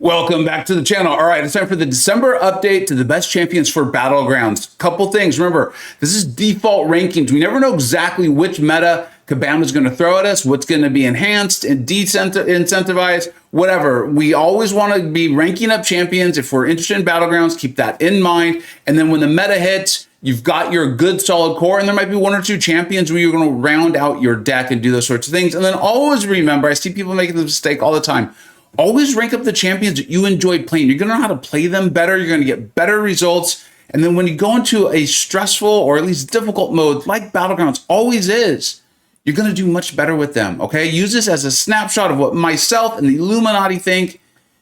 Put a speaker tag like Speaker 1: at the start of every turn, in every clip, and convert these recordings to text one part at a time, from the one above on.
Speaker 1: Welcome back to the channel. All right, it's time for the December update to the best champions for Battlegrounds. Couple things. Remember, this is default rankings. We never know exactly which meta Kabam is going to throw at us, what's going to be enhanced and incentivized, whatever. We always want to be ranking up champions. If we're interested in Battlegrounds, keep that in mind. And then when the meta hits, you've got your good solid core, and there might be one or two champions where you're going to round out your deck and do those sorts of things. And then always remember, I see people making this mistake all the time. Always rank up the champions that you enjoy playing. You're going to know how to play them better. You're going to get better results. And then when you go into a stressful or at least difficult mode like Battlegrounds always is, you're going to do much better with them, okay? Use this as a snapshot of what myself and the Illuminati think,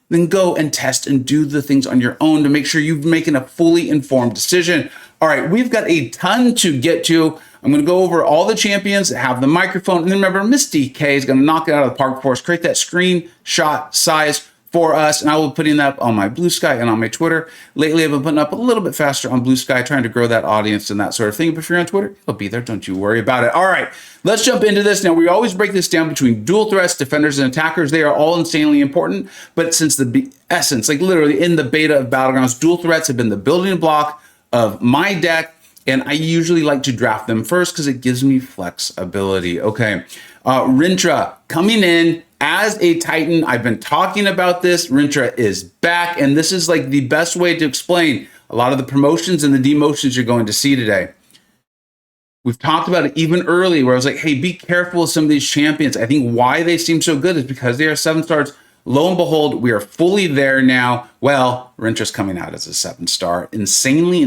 Speaker 1: then go and test and do the things on your own to make sure you're making a fully informed decision. All right, we've got a ton to get to. I'm going to go over all the champions that have the microphone. And then remember, Miss DK is going to knock it out of the park for us, create that screenshot size for us. And I will be putting that up on my Blue Sky and on my Twitter. Lately, I've been putting up a little bit faster on Blue Sky, trying to grow that audience and that sort of thing. But if you're on Twitter, it'll be there. Don't you worry about it. All right, let's jump into this. Now, we always break this down between dual threats, defenders, and attackers. They are all insanely important. But since the essence, like literally in the beta of Battlegrounds, dual threats have been the building block of my deck. And I usually like to draft them first because it gives me flexibility. Okay, Rintrah coming in as a Titan. I've been talking about this. Rintrah is back, and this is like the best way to explain a lot of the promotions and the demotions you're going to see today. We've talked about it even early where I was like, hey, be careful with some of these champions. I think why they seem so good is because they are 7 stars. Lo and behold, we are fully there now. Well, Rintrah's coming out as a 7-star, insanely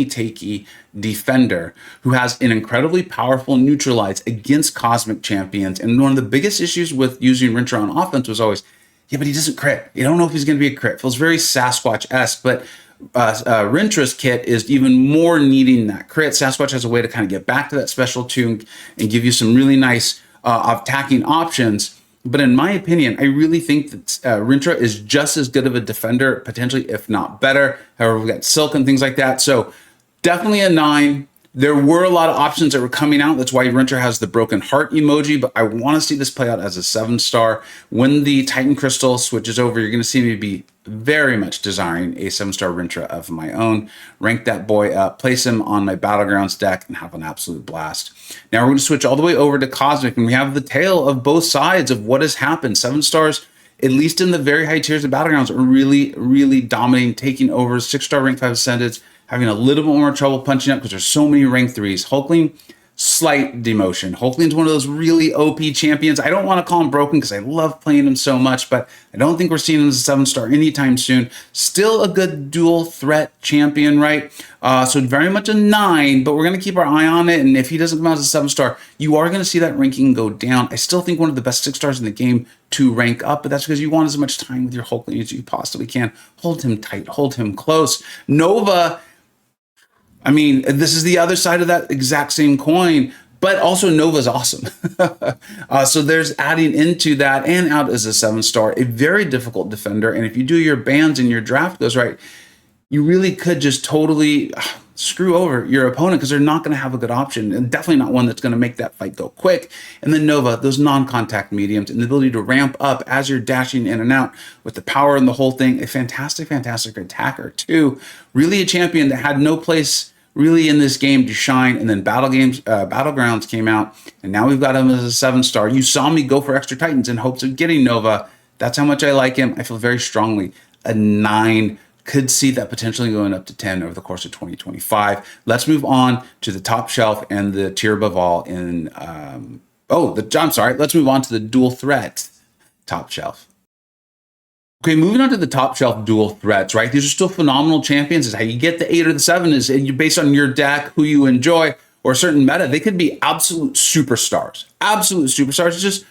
Speaker 1: takey defender who has an incredibly powerful neutralize against cosmic champions. And one of the biggest issues with using Rintrah on offense was always, yeah, but he doesn't crit. You don't know if he's going to be a crit. Feels very Sasquatch-esque, but Rintrah's kit is even more needing that crit. Sasquatch has a way to kind of get back to that special tune and give you some really nice attacking options. But in my opinion, I really think that Rintrah is just as good of a defender, potentially, if not better. However, we've got Silk and things like that. So definitely a 9. There were a lot of options that were coming out. That's why Rintrah has the broken heart emoji. But I want to see this play out as a 7-star. When the Titan Crystal switches over, you're going to see me be very much desiring a 7-star Rintrah of my own. Rank that boy up, place him on my Battlegrounds deck, and have an absolute blast. Now we're going to switch all the way over to Cosmic, and we have the tale of both sides of what has happened. 7 stars, at least in the very high tiers of Battlegrounds, are really dominating, taking over. 6-star rank 5 Ascendeds, having a little bit more trouble punching up because there's so many rank 3s. Hulkling, slight demotion. Hulkling's one of those really OP champions. I don't want to call him broken because I love playing him so much, but I don't think we're seeing him as a 7-star anytime soon. Still a good dual threat champion, right? So very much a 9, but we're going to keep our eye on it. And if he doesn't come out as a 7-star, you are going to see that ranking go down. I still think one of the best 6-stars in the game to rank up, but that's because you want as much time with your Hulkling as you possibly can. Hold him tight, hold him close. Nova, I mean, this is the other side of that exact same coin, but also Nova's awesome. So there's adding into that and out as a 7-star, a very difficult defender. And if you do your bans and your draft goes right, you really could just totally screw over your opponent because they're not going to have a good option, and definitely not one that's going to make that fight go quick. And then Nova, those non-contact mediums and the ability to ramp up as you're dashing in and out with the power and the whole thing. A fantastic attacker too. Really a champion that had no place really in this game to shine. And then Battlegrounds came out, and now we've got him as a 7-star. You saw me go for extra Titans in hopes of getting Nova. That's how much I like him. I feel very strongly a 9. Could see that potentially going up to 10 over the course of 2025. Let's move on to the top shelf and the tier above all in, let's move on to the dual threat top shelf. Okay, moving on to the top shelf dual threats, right? These are still phenomenal champions. It's how you get the 8 or the 7 is based on your deck, who you enjoy, or a certain meta. They could be absolute superstars. It's just,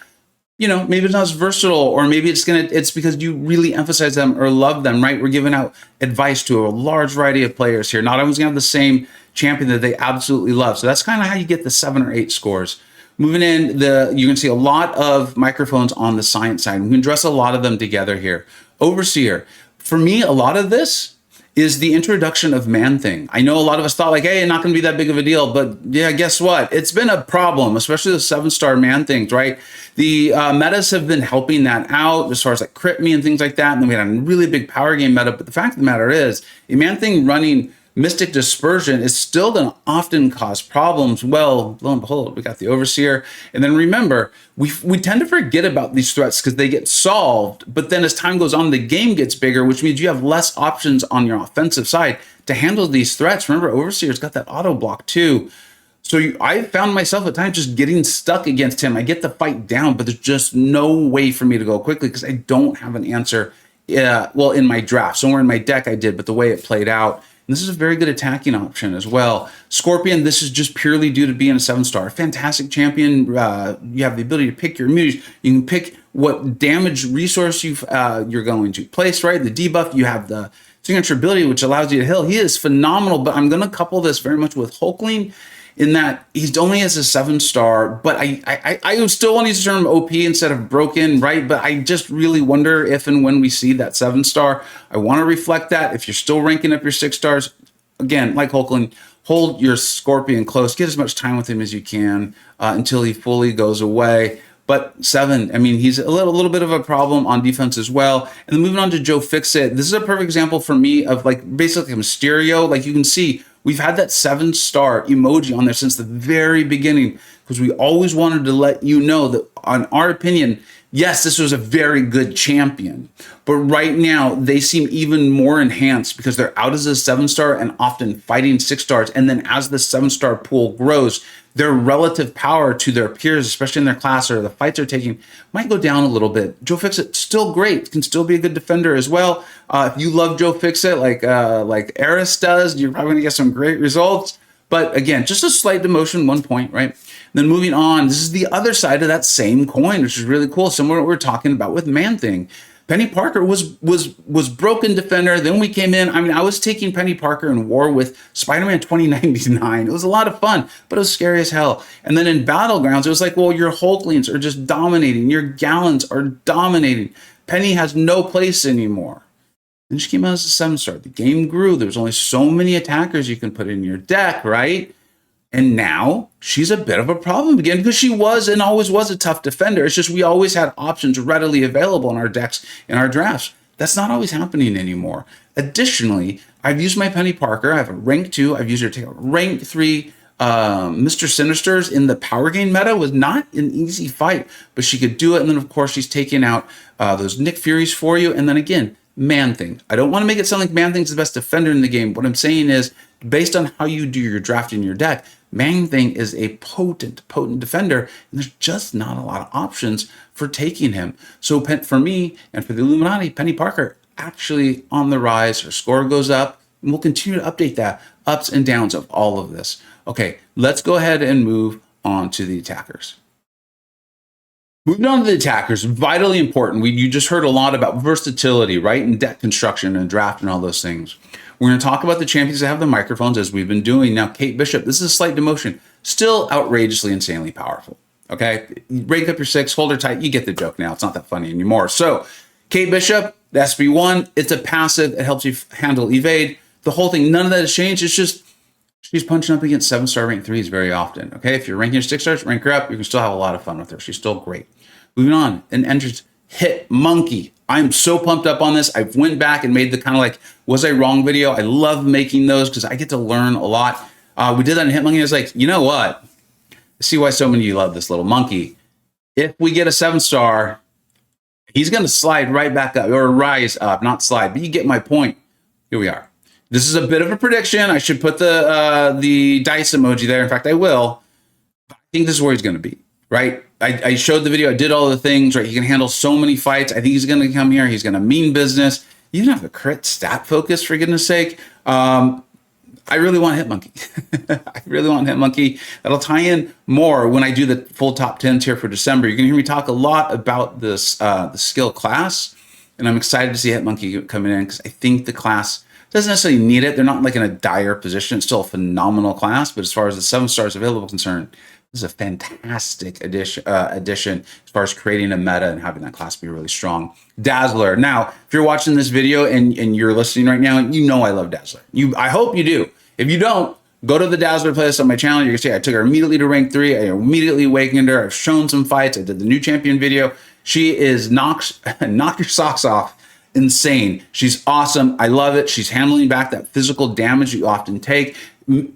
Speaker 1: you know, maybe it's not as versatile, or maybe it's because you really emphasize them or love them, right? We're giving out advice to a large variety of players here. Not everyone's gonna have the same champion that they absolutely love. So that's kind of how you get the 7 or 8 scores. Moving in, you can see a lot of microphones on the science side. We can dress a lot of them together here. Overseer, for me, a lot of this is the introduction of Man-Thing. I know a lot of us thought like, hey, not going to be that big of a deal, but yeah, guess what? It's been a problem, especially the 7-star Man-Things, right? The metas have been helping that out as far as like Crit Me and things like that. And then we had a really big power game meta. But the fact of the matter is, a Man-Thing running Mystic Dispersion is still going to often cause problems. Well, lo and behold, we got the Overseer. And then remember, we tend to forget about these threats because they get solved. But then as time goes on, the game gets bigger, which means you have less options on your offensive side to handle these threats. Remember, Overseer's got that auto block too. So I found myself at times just getting stuck against him. I get the fight down, but there's just no way for me to go quickly because I don't have an answer. Well, in my draft. Somewhere in my deck I did, but the way it played out. This is a very good attacking option as well. Scorpion, this is just purely due to being a 7-star. Fantastic champion. You have the ability to pick your immunities. You can pick what damage resource you're going to place, right? The debuff, you have the signature ability, which allows you to heal. He is phenomenal, but I'm going to couple this very much with Hulkling in that he's only as a 7-star, but I still want to use the term OP instead of broken, right? But I just really wonder if and when we see that 7-star, I want to reflect that. If you're still ranking up your 6 stars, again, like Hulkling, hold your Scorpion close, get as much time with him as you can until he fully goes away. But 7, I mean, he's a little bit of a problem on defense as well. And then moving on to Joe Fixit, this is a perfect example for me of like basically a Mysterio. Like you can see, we've had that 7-star emoji on there since the very beginning because we always wanted to let you know that, on our opinion, yes, this was a very good champion. But right now, they seem even more enhanced because they're out as a 7-star and often fighting 6 stars. And then as the 7-star pool grows, their relative power to their peers, especially in their class or the fights they're taking, might go down a little bit. Joe Fixit, still great, can still be a good defender as well. If you love Joe Fixit like Eris does, you're probably going to get some great results. But again, just a slight demotion, 1 point, right? Then moving on, this is the other side of that same coin, which is really cool. Similar to what we're talking about with Man-Thing. Penny Parker was broken defender. Then we came in. I mean, I was taking Penny Parker in war with Spider-Man 2099. It was a lot of fun, but it was scary as hell. And then in Battlegrounds, it was like, well, your Hulklings are just dominating. Your Gallons are dominating. Penny has no place anymore. Then she came out as a 7-star. The game grew. There was only so many attackers you can put in your deck, right? And now she's a bit of a problem again because she was and always was a tough defender. It's just we always had options readily available in our decks, in our drafts. That's not always happening anymore. Additionally, I've used my Penny Parker. I have a rank 2. I've used her to take a rank 3. Mr. Sinister's in the power game meta was not an easy fight, but she could do it. And then, of course, she's taking out those Nick Furies for you. And then again, Man-Thing. I don't want to make it sound like Man-Thing's the best defender in the game. What I'm saying is, based on how you do your draft in your deck, Man-Thing is a potent defender, and there's just not a lot of options for taking him. So for me and for the Illuminati, Penny Parker actually on the rise. Her score goes up, and we'll continue to update that, ups and downs of all of this. Okay, let's go ahead and move on to the attackers. Moving on to the attackers, vitally important. You just heard a lot about versatility, right? And deck construction and draft and all those things. We're going to talk about the champions that have the microphones as we've been doing. Now, Kate Bishop, this is a slight demotion. Still outrageously, insanely powerful. Okay? Rank up your 6, hold her tight. You get the joke now. It's not that funny anymore. So, Kate Bishop, the SB1, it's a passive. It helps you handle evade. The whole thing, none of that has changed. It's just she's punching up against 7-star rank 3s very often. Okay? If you're ranking your 6 stars, rank her up. You can still have a lot of fun with her. She's still great. Moving on, and enters Hitmonkey. I'm so pumped up on this. I went back and made the kind of like, was I wrong video? I love making those because I get to learn a lot. We did that in Hitmonkey. I was like, you know what? I see why so many of you love this little monkey. If we get a 7-star, he's going to slide right back up, or rise up, not slide, but you get my point. Here we are. This is a bit of a prediction. I should put the dice emoji there. In fact, I will. I think this is where he's going to be. Right? I showed the video. I did all the things, right? He can handle so many fights. I think he's going to come here. He's going to mean business. You don't have a crit stat focus, for goodness sake. I really want Hitmonkey. I really want Hitmonkey. That'll tie in more when I do the full top 10s here for December. You're going to hear me talk a lot about this, the skill class. And I'm excited to see Hitmonkey coming in because I think the class doesn't necessarily need it. They're not like in a dire position. It's still a phenomenal class. But as far as the 7 stars available concerned, This is a fantastic addition as far as creating a meta and having that class be really strong. Dazzler. Now, if you're watching this video and you're listening right now, you know I love Dazzler. I hope you do. If you don't, go to the Dazzler playlist on my channel. You can see I took her immediately to rank 3. I immediately awakened her. I've shown some fights. I did the new champion video. She is knock your socks off. Insane. She's awesome. I love it. She's handling back that physical damage you often take,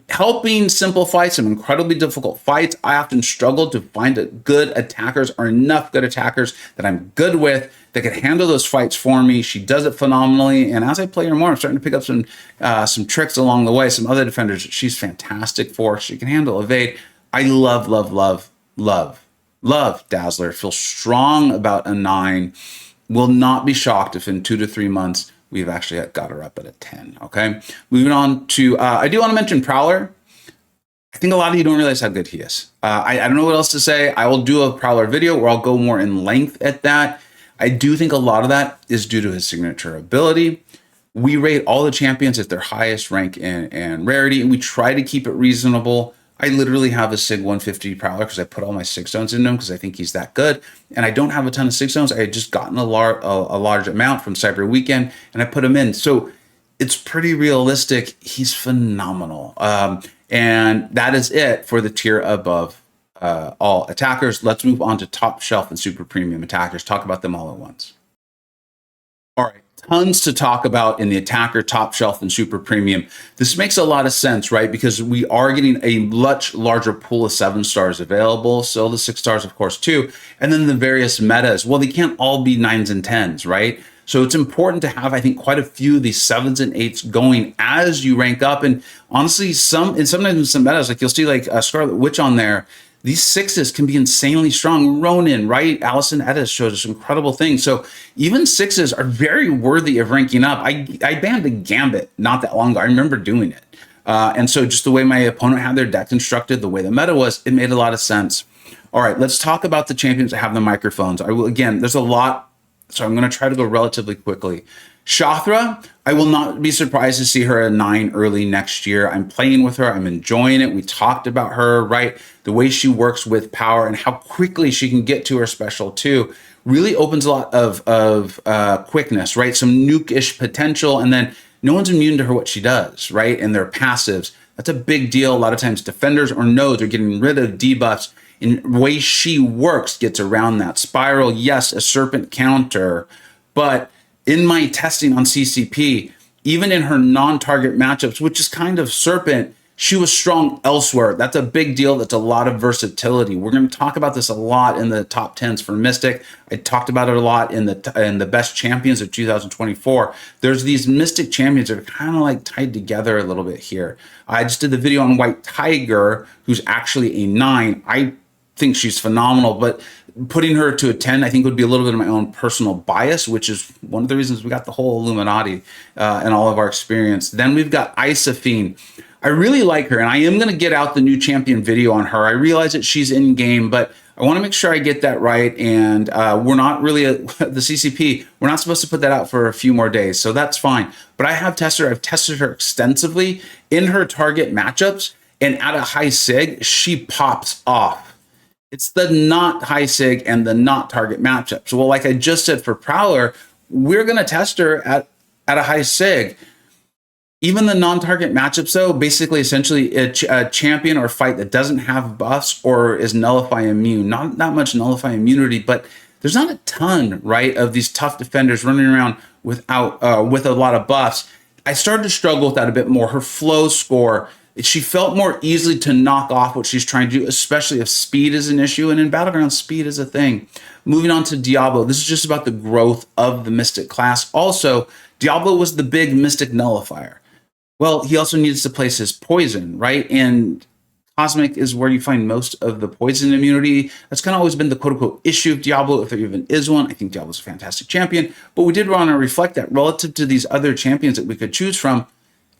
Speaker 1: helping simplify some incredibly difficult fights. I often struggle to find good attackers or enough good attackers that I'm good with that can handle those fights for me. She does it phenomenally. And as I play her more, I'm starting to pick up some tricks along the way. Some other defenders she's fantastic for. She can handle evade. I love Dazzler. Feel strong about a 9. Will not be shocked if in 2 to 3 months we've actually got her up at a 10. Okay, moving on to I do want to mention Prowler. I think a lot of you don't realize how good he is. I don't know what else to say. I will do a Prowler video where I'll go more in length at that. I do think a lot of that is due to his signature ability. We rate all the champions at their highest rank and rarity, and we try to keep it reasonable. I literally have a Sig 150 Prowler because I put all my 6 zones in him because I think he's that good. And I don't have a ton of 6 zones. I had just gotten a large amount from Cyber Weekend and I put him in. So it's pretty realistic. He's phenomenal. And that is it for the tier above all attackers. Let's move on to top shelf and super premium attackers. Talk about them all at once. All right. Tons to talk about in the attacker, top shelf, and super premium. This makes a lot of sense, right? Because we are getting a much larger pool of 7 stars available. So the 6 stars, of course, too. And then the various metas. Well, they can't all be 9s and 10s, right? So it's important to have, I think, quite a few of these 7s and 8s going as you rank up. And honestly, sometimes in some metas, like you'll see like Scarlet Witch on there, these 6s can be insanely strong. Ronin, right? Allison Edis showed us incredible things. So even 6s are very worthy of ranking up. I banned a Gambit not that long ago. I remember doing it. And so just the way my opponent had their deck constructed, the way the meta was, it made a lot of sense. All right, let's talk about the champions that have the microphones. I will, again, there's a lot, so I'm going to try to go relatively quickly. Shothra, I will not be surprised to see her at 9 early next year. I'm playing with her. I'm enjoying it. We talked about her, right? The way she works with power and how quickly she can get to her special too really opens a lot of quickness, right? Some nuke-ish potential. And then no one's immune to her what she does, right? And their passives. That's a big deal. A lot of times defenders or nodes are getting rid of debuffs. In the way she works gets around that. Spiral, yes, a serpent counter, but in my testing on CCP, even in her non-target matchups, which is kind of serpent, she was strong elsewhere. That's a big deal. That's a lot of versatility. We're going to talk about this a lot in the top 10s for Mystic. I talked about it a lot in the best champions of 2024. There's these Mystic champions that are kind of like tied together a little bit here. I just did the video on White Tiger, who's actually a 9. I think she's phenomenal, but putting her to a 10, I think would be a little bit of my own personal bias, which is one of the reasons we got the whole Illuminati and all of our experience. Then we've got Isaphine. I really like her, and I am going to get out the new champion video on her. I realize that she's in game, but I want to make sure I get that right. And we're not really the CCP. We're not supposed to put that out for a few more days, so that's fine. But I have tested her. I've tested her extensively in her target matchups, and at a high sig, she pops off. It's the not high sig and the not target matchups. Well, like I just said for Prowler, we're going to test her at a high sig. Even the non-target matchups, though, basically, essentially, a champion or fight that doesn't have buffs or is nullify immune. Not much nullify immunity, but there's not a ton, right, of these tough defenders running around with a lot of buffs. I started to struggle with that a bit more. Her flow score, she felt more easily to knock off what she's trying to do, especially if speed is an issue. And in Battlegrounds, speed is a thing. Moving on to Diablo, this is just about the growth of the Mystic class. Also, Diablo was the big Mystic nullifier. Well, he also needs to place his poison, right? And Cosmic is where you find most of the poison immunity. That's kind of always been the quote-unquote issue of Diablo, if there even is one. I think Diablo's a fantastic champion, but we did want to reflect that relative to these other champions that we could choose from.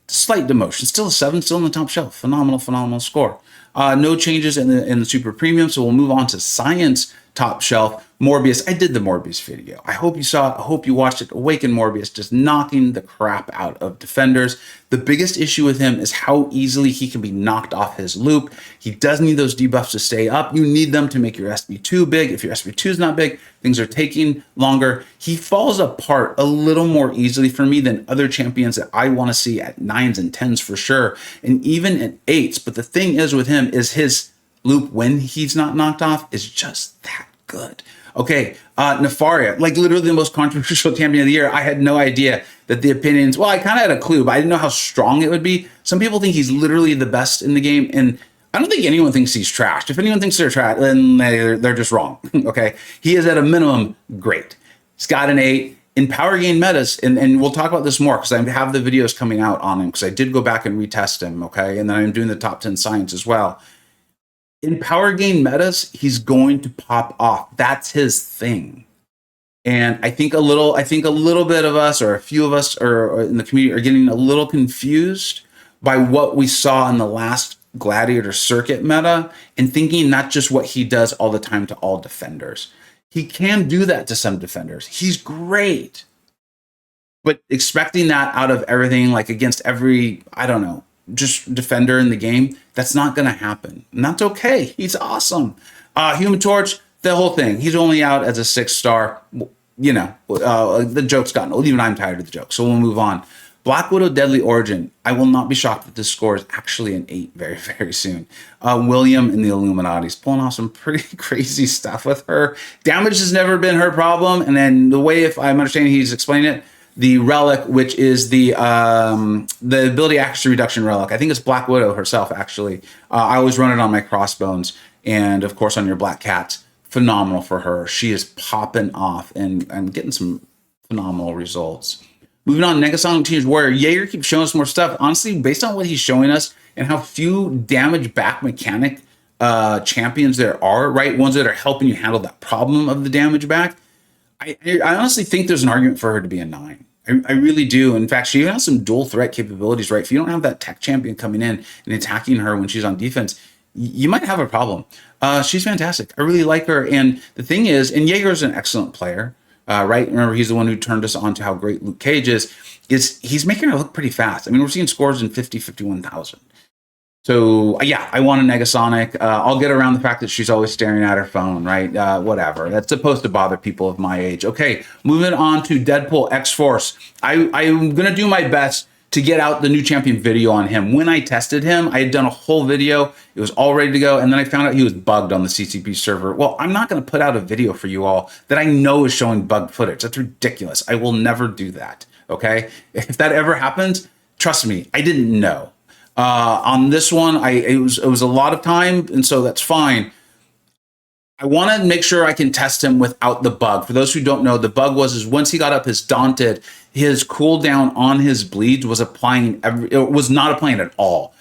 Speaker 1: Slight demotion, still a 7, still in the top shelf. Phenomenal score. No changes in the super premium, so we'll move on to science top shelf. Morbius, I did the Morbius video. I hope you saw it. I hope you watched it. Awaken Morbius, just knocking the crap out of defenders. The biggest issue with him is how easily he can be knocked off his loop. He does need those debuffs to stay up. You need them to make your SB2 big. If your SB2 is not big, things are taking longer. He falls apart a little more easily for me than other champions that I want to see at 9s and 10s for sure, and even at 8s. But the thing is with him is his loop when he's not knocked off is just that good. Okay, Nefaria, like literally the most controversial champion of the year. I had no idea that the opinions, well, I kind of had a clue, but I didn't know how strong it would be. Some people think he's literally the best in the game, and I don't think anyone thinks he's trashed. If anyone thinks they're trash, then they're just wrong, okay? He is at a minimum great. He's got an 8. In power gain metas, and we'll talk about this more because I have the videos coming out on him because I did go back and retest him, okay? And then I'm doing the top 10 science as well. In power gain metas, he's going to pop off. That's his thing. And I think a little bit of us, or a few of us, or in the community, are getting a little confused by what we saw in the last Gladiator Circuit meta, and thinking not just what he does all the time to all defenders. He can do that to some defenders. He's great. But expecting that out of everything, like against every, I don't know, just defender in the game, that's not going to happen. And that's okay. He's awesome. Human Torch, the whole thing. He's only out as a 6-star. You know, the joke's gotten old. Even I'm tired of the joke. So we'll move on. Black Widow Deadly Origin. I will not be shocked if this score is actually an 8 very, very soon. William and the Illuminati's pulling off some pretty crazy stuff with her. Damage has never been her problem. And then the way, if I'm understanding he's explaining it, the relic, which is the ability accuracy reduction relic. I think it's Black Widow herself, actually. I always run it on my crossbones, and of course on your Black Cats. Phenomenal for her. She is popping off and getting some phenomenal results. Moving on, Negasonic Teenage Warrior. Jaeger keeps showing us more stuff. Honestly, based on what he's showing us and how few damage back mechanic champions there are, right? Ones that are helping you handle that problem of the damage back. I honestly think there's an argument for her to be a 9. I really do. In fact, she even has some dual threat capabilities, right? If you don't have that tech champion coming in and attacking her when she's on defense, you might have a problem. She's fantastic. I really like her. And the thing is, and Jaeger's an excellent player, right? Remember, he's the one who turned us on to how great Luke Cage is he's making her look pretty fast. I mean, we're seeing scores in 50, 51,000. So yeah, I want a Negasonic. I'll get around the fact that she's always staring at her phone, right? Whatever. That's supposed to bother people of my age. Okay, moving on to Deadpool X-Force. I'm going to do my best to get out the new champion video on him. When I tested him, I had done a whole video. It was all ready to go. And then I found out he was bugged on the CCP server. Well, I'm not going to put out a video for you all that I know is showing bugged footage. That's ridiculous. I will never do that. Okay. If that ever happens, trust me, I didn't know. On this one, it was a lot of time, and so that's fine. I want to make sure I can test him without the bug. For those who don't know, the bug was once he got up his Daunted, his cooldown on his bleeds was not applying at all.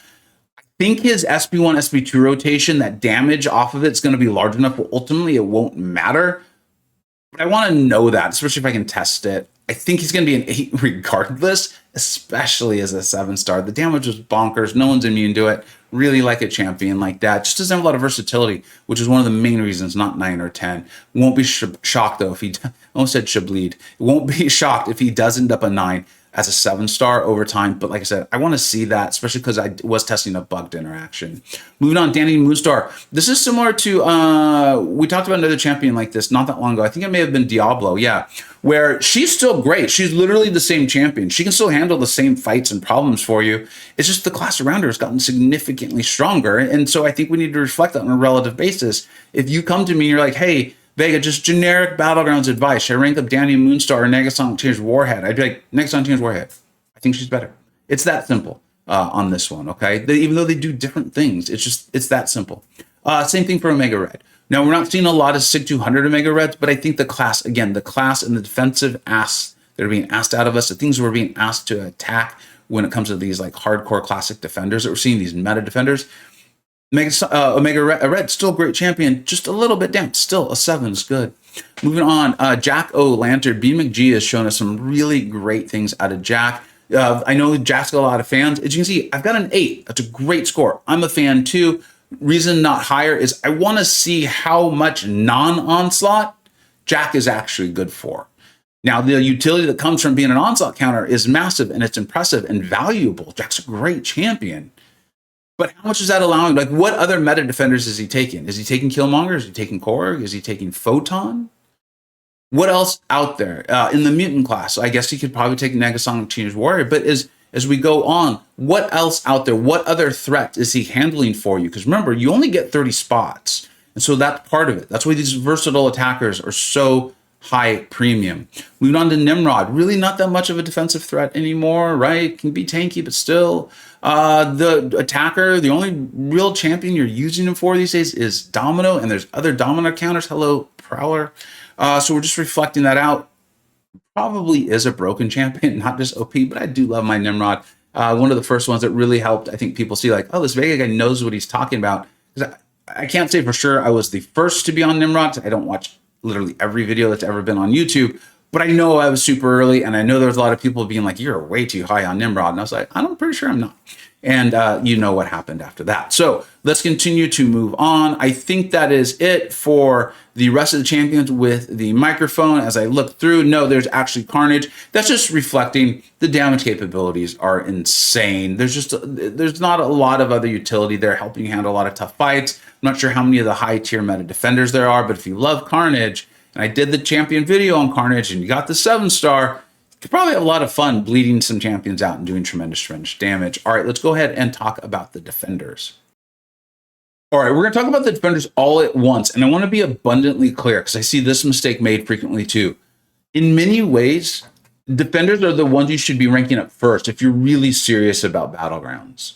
Speaker 1: I think his SB1, SB2 rotation, that damage off of it is going to be large enough, but ultimately it won't matter. But I want to know that, especially if I can test it. I think he's going to be an 8 regardless, especially as a 7-star. The damage was bonkers. No one's immune to it. Really like a champion like that. Just doesn't have a lot of versatility, which is one of the main reasons, not 9 or 10. Won't be shocked, though, if he almost said Shableed. Won't be shocked if he does end up a 9 as a 7-star over time. But like I said, I want to see that, especially because I was testing a bugged interaction. Moving on, Danny Moonstar. This is similar to, we talked about another champion like this not that long ago. I think it may have been Diablo, yeah, where she's still great. She's literally the same champion. She can still handle the same fights and problems for you. It's just the class around her has gotten significantly stronger. And so I think we need to reflect that on a relative basis. If you come to me and you're like, hey, Vega, just generic Battlegrounds advice. Should I rank up Danny Moonstar or Negasonic Teenage Warhead? I'd be like, Negasonic Teenage Warhead. I think she's better. It's that simple on this one, okay? Even though they do different things, it's that simple. Same thing for Omega Red. Now, we're not seeing a lot of SIG 200 Omega Reds, but I think the class and the defensive asks that are being asked out of us, the things we're being asked to attack when it comes to these like hardcore classic defenders that we're seeing, these meta defenders, Omega Red, still a great champion, just a little bit down. Still, a 7 is good. Moving on, Jack O'Lantern. B McG has shown us some really great things out of Jack. I know Jack's got a lot of fans. As you can see, I've got an 8. That's a great score. I'm a fan too. reason not higher is I want to see how much non-onslaught Jack is actually good for. Now, the utility that comes from being an onslaught counter is massive, and it's impressive and valuable. Jack's a great champion. But how much is that allowing? Like, what other meta defenders is he taking? Is he taking Killmonger? Is he taking Korg? Is he taking Photon? What else out there? In the mutant class, I guess he could probably take Negasonic Teenage Warrior. But as we go on, what else out there? What other threat is he handling for you? Because remember, you only get 30 spots. And so that's part of it. That's why these versatile attackers are so high premium. Moving on to Nimrod, really not that much of a defensive threat anymore, right? Can be tanky, but still. The attacker, the only real champion you're using him for these days is Domino, and there's other Domino counters. Hello, Prowler. So we're just reflecting that out. Probably is a broken champion, not just OP, but I do love my Nimrod. One of the first ones that really helped, I think people see like, oh, this Vega guy knows what he's talking about. Because I can't say for sure I was the first to be on Nimrod. I don't watch literally every video that's ever been on YouTube, but I know I was super early, and I know there was a lot of people being like, you're way too high on Nimrod. And I was like, I'm pretty sure I'm not. And you know what happened after that. So let's continue to move on. I think that is it for the rest of the champions with the microphone. As I look through, no, there's actually Carnage. That's just reflecting the damage capabilities are insane. There's not a lot of other utility there helping you handle a lot of tough fights. I'm not sure how many of the high tier meta defenders there are, but if you love Carnage, and I did the champion video on Carnage, and you got the 7-star, you could probably have a lot of fun bleeding some champions out and doing tremendous damage. All right, let's go ahead and talk about the defenders. All right, we're going to talk about the defenders all at once, and I want to be abundantly clear because I see this mistake made frequently too. In many ways, defenders are the ones you should be ranking up first if you're really serious about Battlegrounds.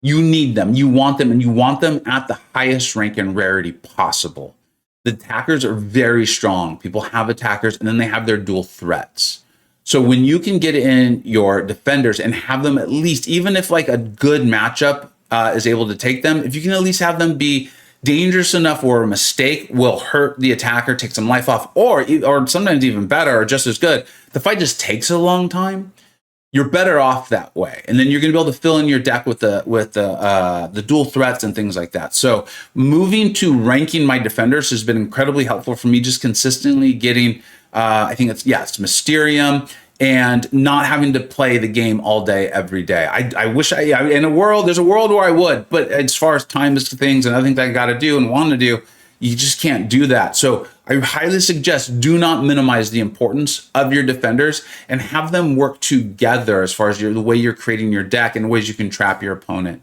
Speaker 1: You need them, you want them, and you want them at the highest rank and rarity possible. The attackers are very strong. People have attackers, and then they have their dual threats. So when you can get in your defenders and have them at least, even if like a good matchup is able to take them, if you can at least have them be dangerous enough where a mistake will hurt the attacker, take some life off, or sometimes even better or just as good, the fight just takes a long time, you're better off that way. And then you're going to be able to fill in your deck with the dual threats and things like that. So moving to ranking my defenders has been incredibly helpful for me, just consistently getting, I think it's Mysterium, and not having to play the game all day, every day. I wish there's a world where I would, but as far as time is to things and other things I got to do and want to do, you just can't do that. So I highly suggest do not minimize the importance of your defenders and have them work together as far as the way you're creating your deck and ways you can trap your opponent.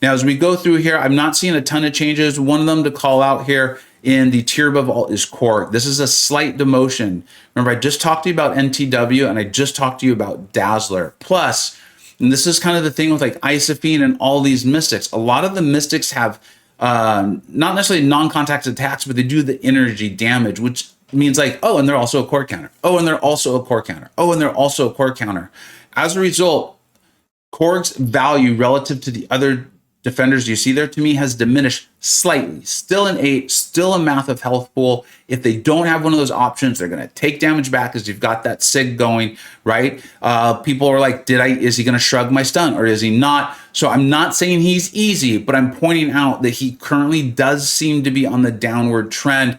Speaker 1: Now, as we go through here, I'm not seeing a ton of changes. One of them to call out here in the tier above all is Korg. This is a slight demotion. Remember, I just talked to you about NTW and I just talked to you about Dazzler. Plus, and this is kind of the thing with like Isophene and all these mystics. A lot of the mystics have not necessarily non-contact attacks, but they do the energy damage, which means like, oh, and they're also a core counter. Oh, and they're also a core counter. Oh, and they're also a core counter. As a result, Korg's value relative to the other defenders you see there, to me, has diminished slightly. Still an 8, still a massive health pool. If they don't have one of those options, they're going to take damage back because you've got that SIG going, right? People are like, is he going to shrug my stun or is he not? So I'm not saying he's easy, but I'm pointing out that he currently does seem to be on the downward trend.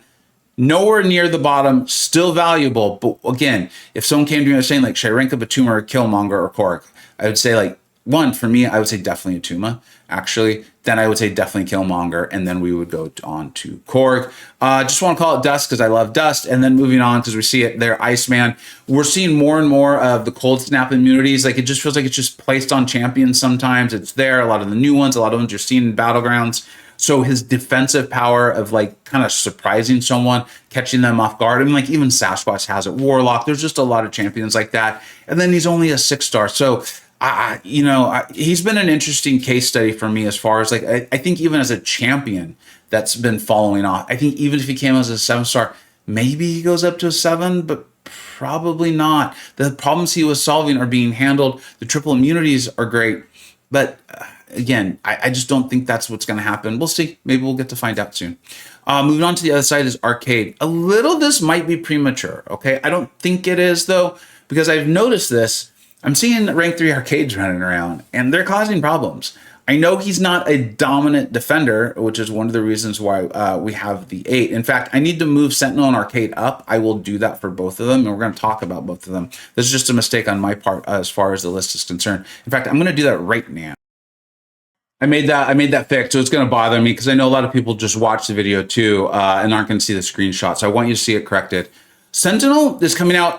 Speaker 1: Nowhere near the bottom, still valuable. But again, if someone came to me and was saying like, should I rank up a Tuma or Killmonger or Korg? I would say like, one, for me, I would say definitely a Tuma, actually. Then I would say definitely Killmonger, and then we would go on to Korg. Just want to call it Dust because I love Dust, and then moving on because we see it there, Iceman. We're seeing more and more of the cold snap immunities. Like it just feels like it's just placed on champions sometimes. It's there, a lot of the new ones, a lot of ones you're seeing in Battlegrounds. So his defensive power of like kind of surprising someone, catching them off guard. I mean, like even Sasquatch has it, Warlock. There's just a lot of champions like that. And then he's only a 6-star. So he's been an interesting case study for me as far as like, I think even as a champion that's been following off, I think even if he came as a 7-star, maybe he goes up to a 7, but probably not. The problems he was solving are being handled. The triple immunities are great, but again, I just don't think that's what's going to happen. We'll see. Maybe we'll get to find out soon. Moving on to the other side is Arcade. A little, this might be premature. Okay. I don't think it is though, because I've noticed this. I'm seeing rank 3 arcades running around and they're causing problems. I know he's not a dominant defender, which is one of the reasons why we have the 8. In fact, I need to move Sentinel and Arcade up. I will do that for both of them, and we're going to talk about both of them. This is just a mistake on my part as far as the list is concerned. In fact, I'm going to do that right now. I made that fix, so it's going to bother me because I know a lot of people just watch the video too and aren't going to see the screenshot. So I want you to see it corrected. Sentinel is coming out.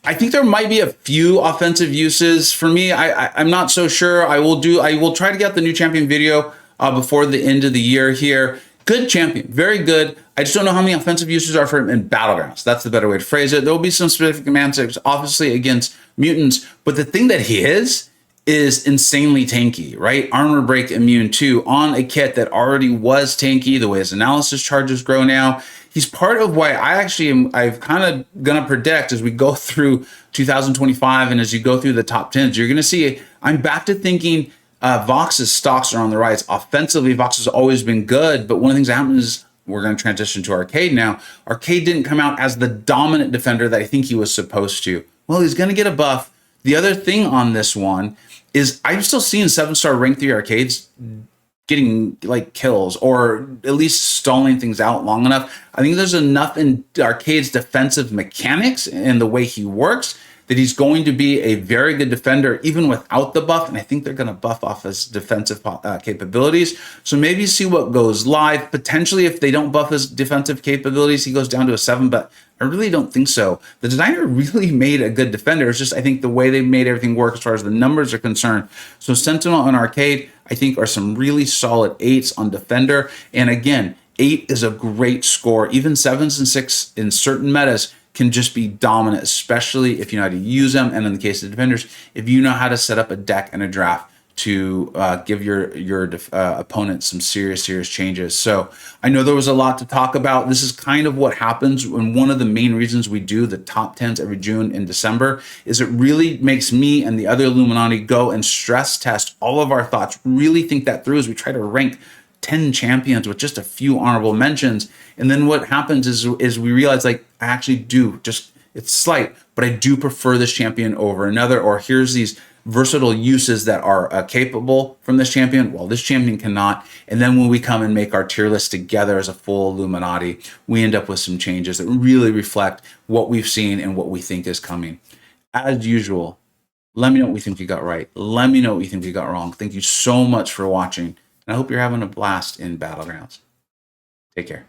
Speaker 1: I think there might be a few offensive uses for me. I'm not so sure. I will try to get the new champion video before the end of the year here. Good champion, very good. I just don't know how many offensive uses are for him in Battlegrounds. That's the better way to phrase it. There will be some specific matchups, obviously against mutants, but the thing that he is insanely tanky, right? Armor break immune too on a kit that already was tanky, the way his analysis charges grow now. He's part of why I've kind of gonna predict as we go through 2025 and as you go through the top 10s, you're gonna see, I'm back to thinking Vox's stocks are on the rise. Offensively, Vox has always been good, but one of the things that happens is we're going to transition to Arcade now. Arcade didn't come out as the dominant defender that I think he was supposed to. Well, he's going to get a buff. The other thing on this one is I'm still seeing 7-star rank 3 Arcades getting like kills or at least stalling things out long enough. I think there's enough in Arcade's defensive mechanics and the way he works that he's going to be a very good defender even without the buff. And I think they're going to buff off his defensive capabilities. So maybe see what goes live. Potentially, if they don't buff his defensive capabilities, he goes down to a 7, but I really don't think so. The designer really made a good defender. It's just, I think the way they made everything work as far as the numbers are concerned. So Sentinel and Arcade, I think, are some really solid 8s on defender. And again, 8 is a great score. Even 7s and 6s in certain metas can just be dominant, especially if you know how to use them. And in the case of defenders, if you know how to set up a deck and a draft to give your opponent some serious changes. So I know there was a lot to talk about. This is kind of what happens, and one of the main reasons we do the top 10s every June and December is it really makes me and the other Illuminati go and stress test all of our thoughts, really think that through as we try to rank 10 champions with just a few honorable mentions. And then what happens is we realize, like, I actually do just, it's slight, but I do prefer this champion over another, or here's these versatile uses that are capable from this champion. Well, this champion cannot. And then when we come and make our tier list together as a full Illuminati, we end up with some changes that really reflect what we've seen and what we think is coming. As usual, let me know what we think we got right. Let me know what you think we got wrong. Thank you so much for watching. And I hope you're having a blast in Battlegrounds. Take care.